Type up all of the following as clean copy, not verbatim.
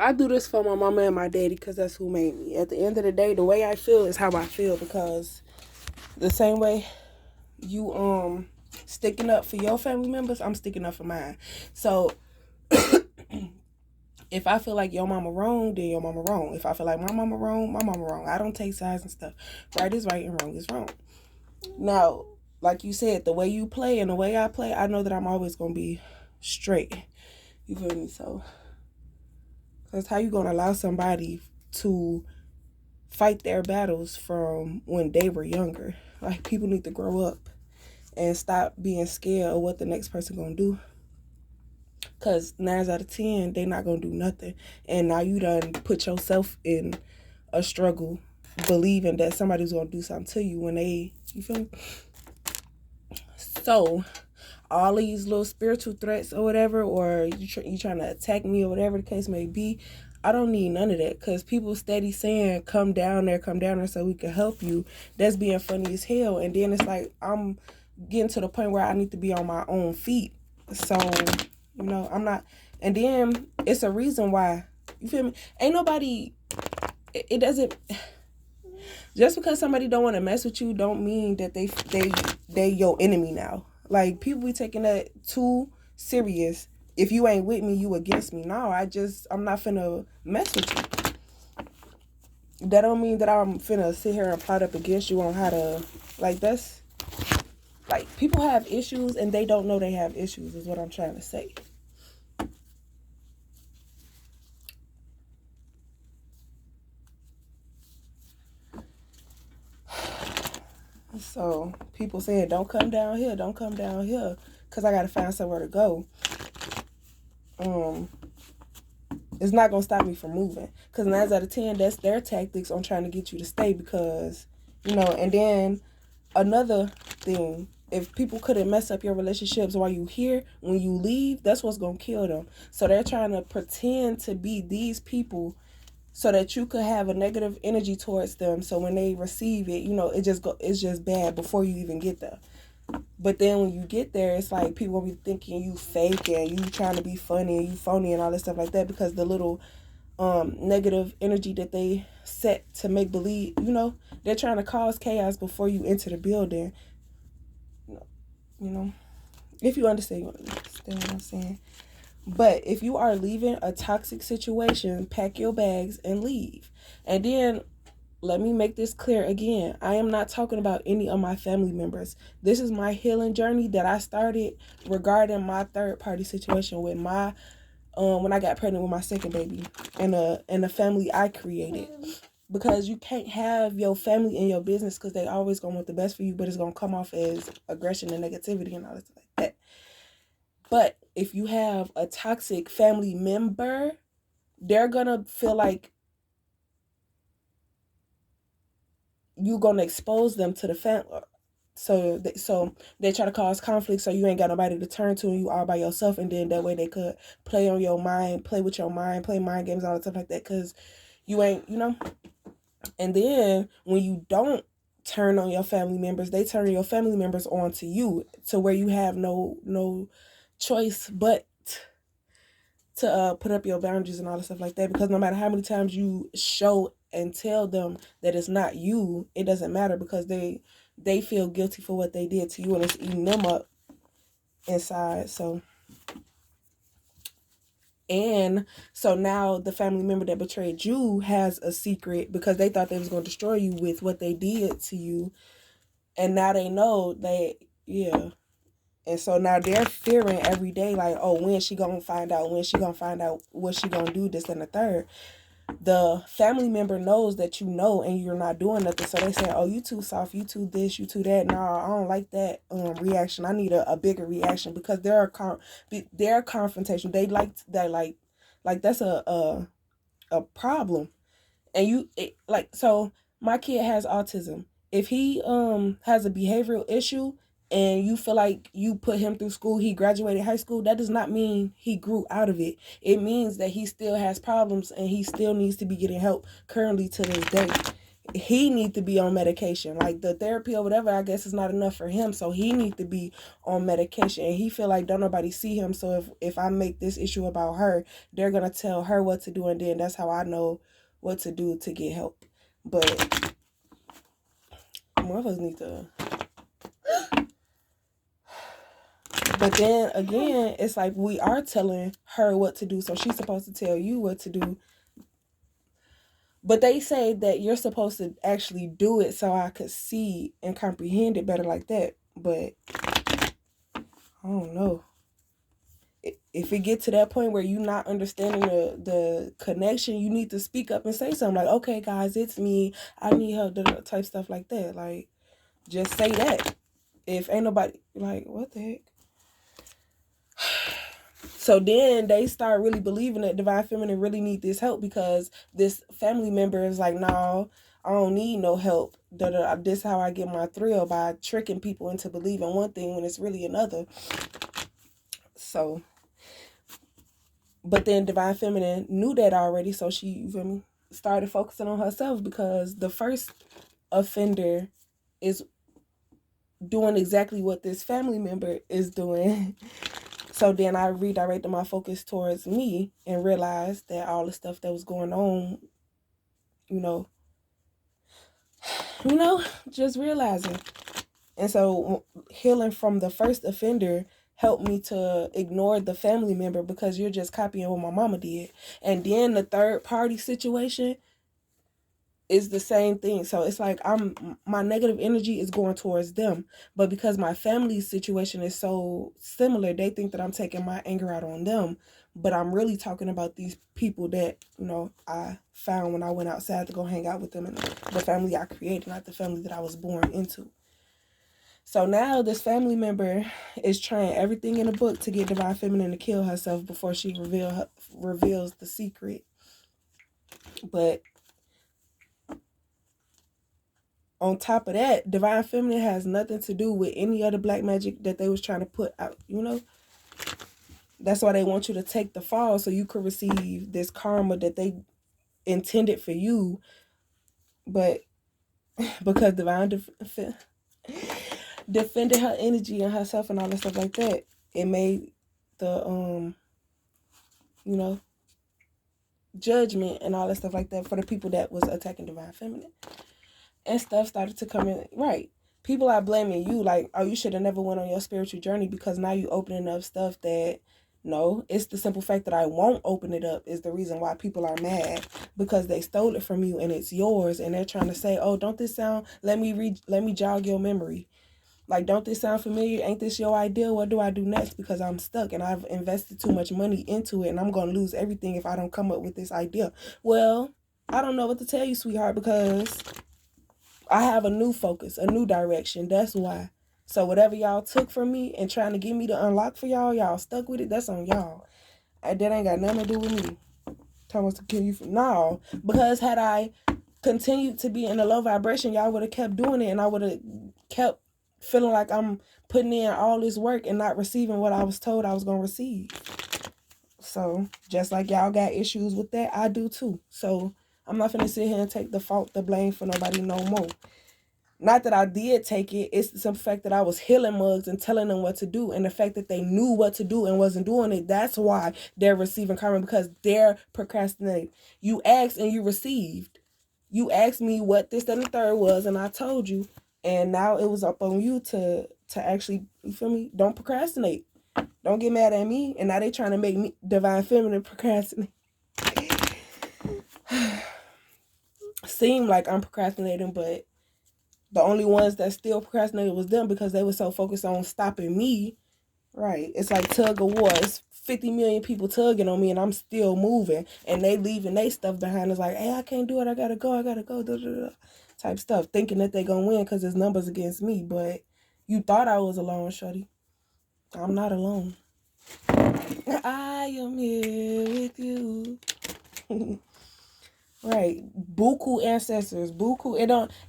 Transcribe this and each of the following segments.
I do this for my mama and my daddy because that's who made me. At the end of the day, the way I feel is how I feel, because the same way you sticking up for your family members, I'm sticking up for mine. So if I feel like your mama wrong, then your mama wrong. If I feel like my mama wrong, my mama wrong. I don't take sides and stuff. Right is right and wrong is wrong. Now, like you said, the way you play and the way I play, I know that I'm always gonna be straight. You feel me? So, cause how you gonna allow somebody to fight their battles from when they were younger? Like, people need to grow up and stop being scared of what the next person gonna do. Cause 9 out of 10, they not gonna do nothing, and now you done put yourself in a struggle, believing that somebody's gonna do something to you when they, you feel me? So all these little spiritual threats or whatever, or you trying to attack me or whatever the case may be, I don't need none of that, because people steady saying come down there so we can help you. That's being funny as hell. And then it's like I'm getting to the point where I need to be on my own feet. So, I'm not. And then it's a reason why. You feel me? Ain't nobody. It doesn't. Just because somebody don't want to mess with you, don't mean that they your enemy now. Like, people be taking that too serious. If you ain't with me, you against me. No, I'm not finna mess with you. That don't mean that I'm finna sit here and plot up against you on how to, like, that's, like, people have issues and they don't know they have issues, is what I'm trying to say. So people saying don't come down here, because I gotta find somewhere to go. It's not gonna stop me from moving, because 9 out of 10, that's their tactics on trying to get you to stay, because and then another thing, if people couldn't mess up your relationships while you here, when you leave, that's what's gonna kill them. So they're trying to pretend to be these people so that you could have a negative energy towards them, so when they receive it, it's just bad before you even get there. But then when you get there, it's like people will be thinking you fake and you trying to be funny and you phony and all this stuff like that, because the little negative energy that they set to make believe, they're trying to cause chaos before you enter the building. If you understand what I'm saying. But if you are leaving a toxic situation, pack your bags and leave. And then let me make this clear again. I am not talking about any of my family members. This is my healing journey that I started regarding my third party situation with my when I got pregnant with my second baby, and a family I created. Because you can't have your family in your business, because they always gonna want the best for you, but it's gonna come off as aggression and negativity and all this like that. But if you have a toxic family member, they're gonna feel like you're gonna expose them to the family. So they try to cause conflict, so you ain't got nobody to turn to, and you all by yourself. And then that way they could play on your mind, play with your mind, play mind games, all that stuff like that, because you ain't, And then when you don't turn on your family members, they turn your family members on to you, to where you have no choice but to put up your boundaries and all that stuff like that. Because no matter how many times you show and tell them that it's not you, it doesn't matter, because they feel guilty for what they did to you, and it's eating them up inside. So now the family member that betrayed you has a secret, because they thought they was going to destroy you with what they did to you, and now they know that, yeah. And so now they're fearing every day, like, oh, when she gonna find out? When she gonna find out what she gonna do, this and the third? The family member knows that you know, and you're not doing nothing. So they say, oh, you too soft, you too this, you too that. No, I don't like that reaction. I need a bigger reaction, because they're confrontation. They like that, like that's a problem. And so my kid has autism. If he has a behavioral issue, and you feel like you put him through school, he graduated high school, that does not mean he grew out of it. It means that he still has problems, and he still needs to be getting help currently to this day. he need to be on medication. Like the therapy or whatever, I guess is not enough for him. So he need to be on medication. And he feel like don't nobody see him. So if I make this issue about her, they're gonna tell her what to do, and then that's how I know what to do to get help. But motherfuckers need to. But then again, it's like we are telling her what to do, so she's supposed to tell you what to do. But they say that you're supposed to actually do it so I could see and comprehend it better like that. But I don't know. If it get to that point where you're not understanding the connection, you need to speak up and say something like, okay, guys, it's me. I need help, type stuff like that. Like, just say that. If ain't nobody, like, what the heck? So then they start really believing that Divine Feminine really need this help because this family member is like, no, I don't need no help. This is how I get my thrill, by tricking people into believing one thing when it's really another. So, but then Divine Feminine knew that already, so she, you feel me, started focusing on herself, because the first offender is doing exactly what this family member is doing. So then I redirected my focus towards me and realized that all the stuff that was going on, just realizing. And so healing from the first offender helped me to ignore the family member, because you're just copying what my mama did. And then the third party situation is the same thing. So it's like my negative energy is going towards them, but because my family's situation is so similar, they think that I'm taking my anger out on them, but I'm really talking about these people that I found when I went outside to go hang out with them, and the family I created, not the family that I was born into. So now this family member is trying everything in the book to get Divine Feminine to kill herself before she reveals the secret. But on top of that, Divine Feminine has nothing to do with any other black magic that they was trying to put out, That's why they want you to take the fall, so you could receive this karma that they intended for you. But because Divine defended her energy and herself and all that stuff like that, it made the, judgment and all that stuff like that for the people that was attacking Divine Feminine. And stuff started to come in. Right. People are blaming you, like, oh, you should have never went on your spiritual journey, because now you opening up stuff that, no, it's the simple fact that I won't open it up is the reason why people are mad, because they stole it from you and it's yours, and they're trying to say, oh, don't this sound, let me jog your memory. Like, don't this sound familiar? Ain't this your idea? What do I do next? Because I'm stuck and I've invested too much money into it, and I'm going to lose everything if I don't come up with this idea. Well, I don't know what to tell you, sweetheart, because I have a new focus, a new direction. That's why. So whatever y'all took from me and trying to get me to unlock for y'all stuck with it. That's on y'all. That ain't got nothing to do with me. Thomas to kill you for no. Because had I continued to be in a low vibration, y'all would have kept doing it, and I would have kept feeling like I'm putting in all this work and not receiving what I was told I was gonna receive. So just like y'all got issues with that, I do too. So I'm not finna sit here and take the blame for nobody no more. Not that I did take it, it's the simple fact that I was healing mugs and telling them what to do, and the fact that they knew what to do and wasn't doing it, that's why they're receiving karma, because they're procrastinating. You asked and you received. You asked me what this and the third was, and I told you, and now it was up on you to actually, you feel me? Don't procrastinate. Don't get mad at me, and now they trying to make me, Divine Feminine, procrastinate. Seem like I'm procrastinating, but the only ones that still procrastinated was them, because they were so focused on stopping me. Right. It's like tug of war. It's 50 million people tugging on me, and I'm still moving, and they leaving they stuff behind. It's like, hey, I can't do it. I gotta go. Da, da, da, type stuff, thinking that they gonna win because there's numbers against me. But you thought I was alone, shorty. I'm not alone. I am here with you. Right. Buku ancestors. Buku. It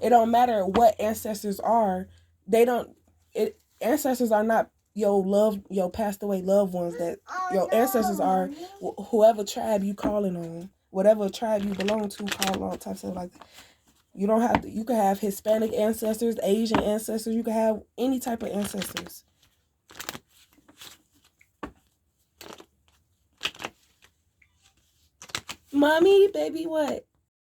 don't matter what ancestors are. Ancestors are not your passed away loved ones. That your ancestors are whoever tribe you calling on. Whatever tribe you belong to, call on, type stuff like that. You don't have to, you can have Hispanic ancestors, Asian ancestors, you can have any type of ancestors. Mommy, baby, what?